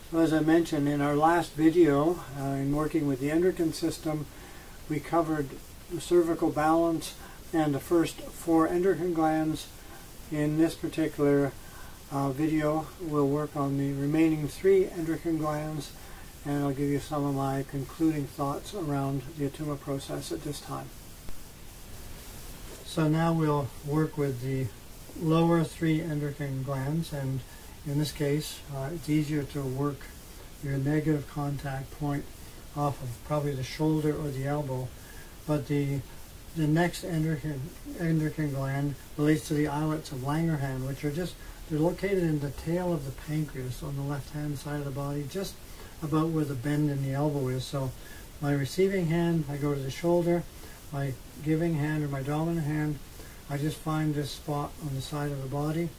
So as I mentioned in our last video, in working with the endocrine system, we covered the cervical balance and the first 4 endocrine glands. In this particular video, we'll work on the remaining 3 endocrine glands, and I'll give you some of my concluding thoughts around the attunement process at this time. So now we'll work with the lower 3 endocrine glands, and in this case it's easier to work your negative contact point off of probably the shoulder or the elbow, but the next endocrine gland relates to the islets of Langerhans, which are they're located in the tail of the pancreas on the left hand side of the body, just about where the bend in the elbow is. So my receiving hand, I go to the shoulder. My giving hand, or my dominant hand, I just find this spot on the side of the body.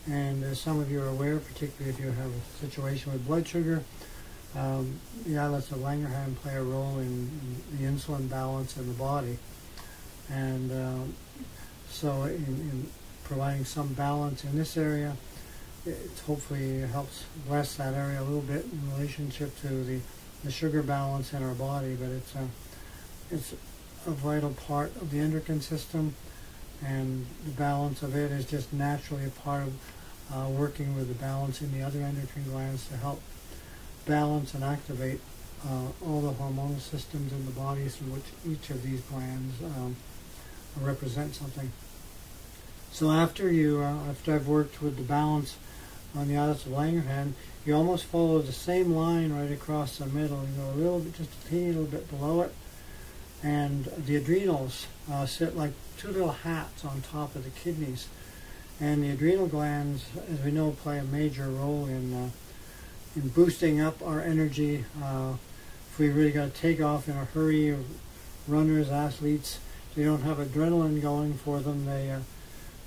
And as some of you are aware, particularly if you have a situation with blood sugar, the islets of Langerhans play a role in the insulin balance in the body. And so in providing some balance in this area, it hopefully helps bless that area a little bit in relationship to the sugar balance in our body. But it's a vital part of the endocrine system, and the balance of it is just naturally a part of working with the balance in the other endocrine glands to help balance and activate all the hormonal systems in the body, through which each of these glands represent something. So after I've worked with the balance on the islets of Langerhans, you almost follow the same line right across the middle. You go a little bit, just a teeny little bit below it, and the adrenals sit like 2 little hats on top of the kidneys. And the adrenal glands, as we know, play a major role in boosting up our energy. If we really got to take off in a hurry, runners, athletes, they don't have adrenaline going for them.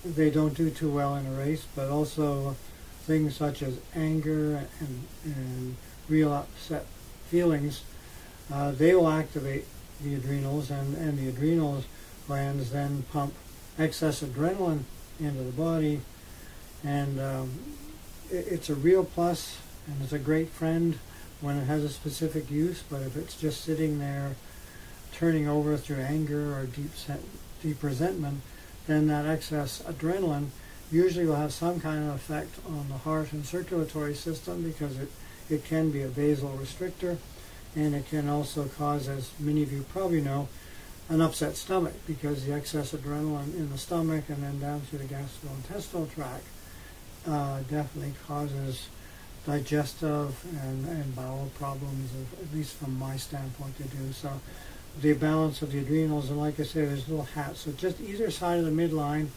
They don't do too well in a race. But also things such as anger and real upset feelings, they will activate the adrenals, and the adrenal glands then pump excess adrenaline into the body, and it's a real plus, and it's a great friend when it has a specific use. But if it's just sitting there turning over through anger or deep resentment, then that excess adrenaline usually will have some kind of effect on the heart and circulatory system, because it can be a vasal restrictor. And it can also cause, as many of you probably know, an upset stomach, because the excess adrenaline in the stomach and then down through the gastrointestinal tract definitely causes digestive and bowel problems, at least from my standpoint, they do. So the balance of the adrenals, and like I said, there's little hats. So just either side of the midline,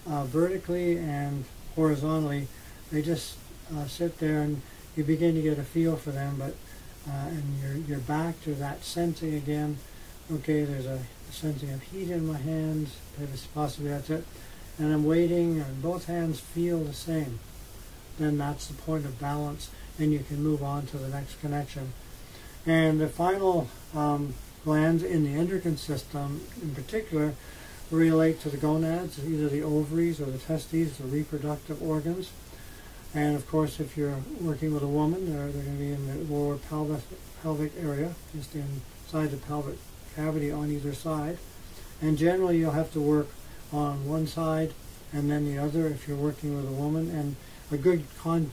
vertically and horizontally, they just sit there, and you begin to get a feel for them. But and you're back to that sensing again. Okay, there's a sensing of heat in my hands, possibly that's it, and I'm waiting, and both hands feel the same. Then that's the point of balance, and you can move on to the next connection. And the final glands in the endocrine system in particular relate to the gonads, either the ovaries or the testes, the reproductive organs. And of course, if you're working with a woman, they're going to be in the lower pelvic area, just inside the pelvic cavity on either side. And generally, you'll have to work on one side and then the other if you're working with a woman. And a good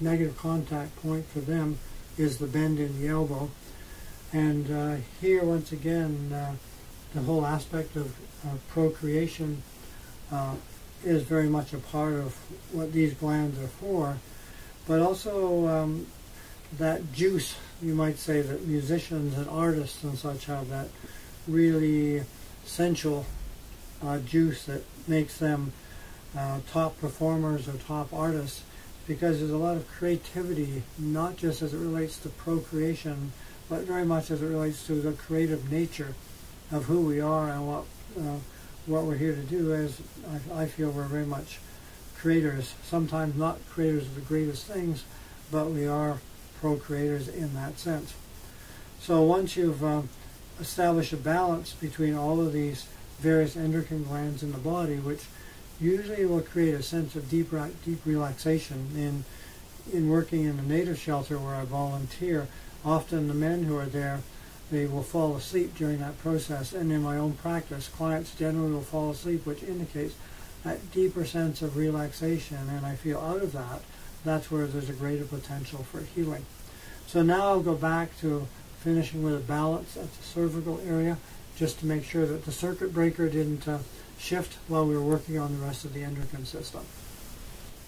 negative contact point for them is the bend in the elbow. And here, once again, the whole aspect of procreation is very much a part of what these glands are for. But also that juice, you might say, that musicians and artists and such have, that really essential juice that makes them top performers or top artists, because there's a lot of creativity, not just as it relates to procreation, but very much as it relates to the creative nature of who we are and what we're here to do. As I feel we're very much creators, sometimes not creators of the greatest things, but we are procreators in that sense. So once you've established a balance between all of these various endocrine glands in the body, which usually will create a sense of deep relaxation in working in a native shelter where I volunteer, often the men who are there, they will fall asleep during that process. And in my own practice, clients generally will fall asleep, which indicates that deeper sense of relaxation. And I feel out of that, that's where there's a greater potential for healing. So now I'll go back to finishing with a balance at the cervical area, just to make sure that the circuit breaker didn't shift while we were working on the rest of the endocrine system.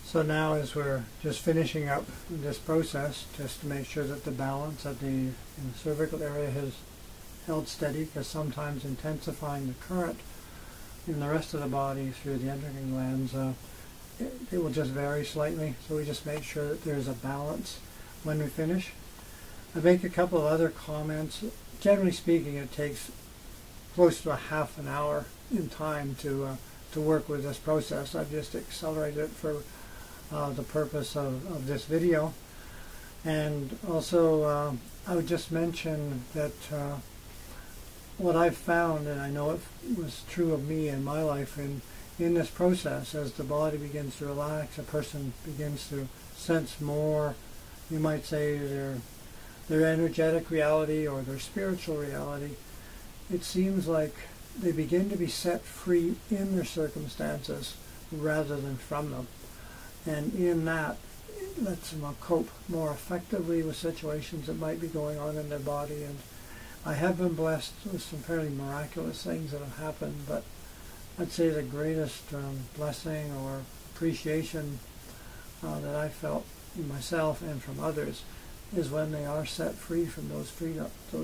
So now, as we're just finishing up this process, just to make sure that the balance in the cervical area has held steady, because sometimes intensifying the current in the rest of the body through the endocrine glands, it will just vary slightly. So we just make sure that there's a balance when we finish. I make a couple of other comments. Generally speaking, it takes close to a half an hour in time to work with this process. I've just accelerated it for the purpose of this video. And also I would just mention that what I've found, and I know it was true of me in my life, in this process, as the body begins to relax, a person begins to sense more, you might say, their energetic reality or their spiritual reality. It seems like they begin to be set free in their circumstances rather than from them. And in that, it lets them cope more effectively with situations that might be going on in their body. And I have been blessed with some fairly miraculous things that have happened, but I'd say the greatest blessing or appreciation that I felt in myself and from others is when they are set free from those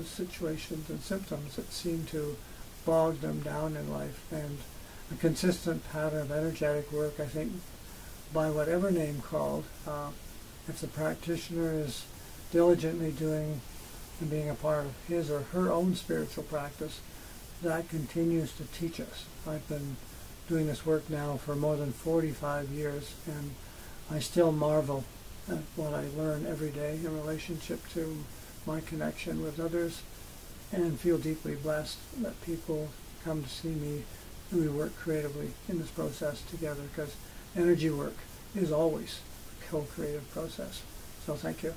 situations and symptoms that seem to bog them down in life. And a consistent pattern of energetic work, I think, by whatever name called, if the practitioner is diligently doing and being a part of his or her own spiritual practice, that continues to teach us. I've been doing this work now for more than 45 years, and I still marvel at what I learn every day in relationship to my connection with others, and feel deeply blessed that people come to see me and we work creatively in this process together, because energy work is always a co-creative process. So thank you.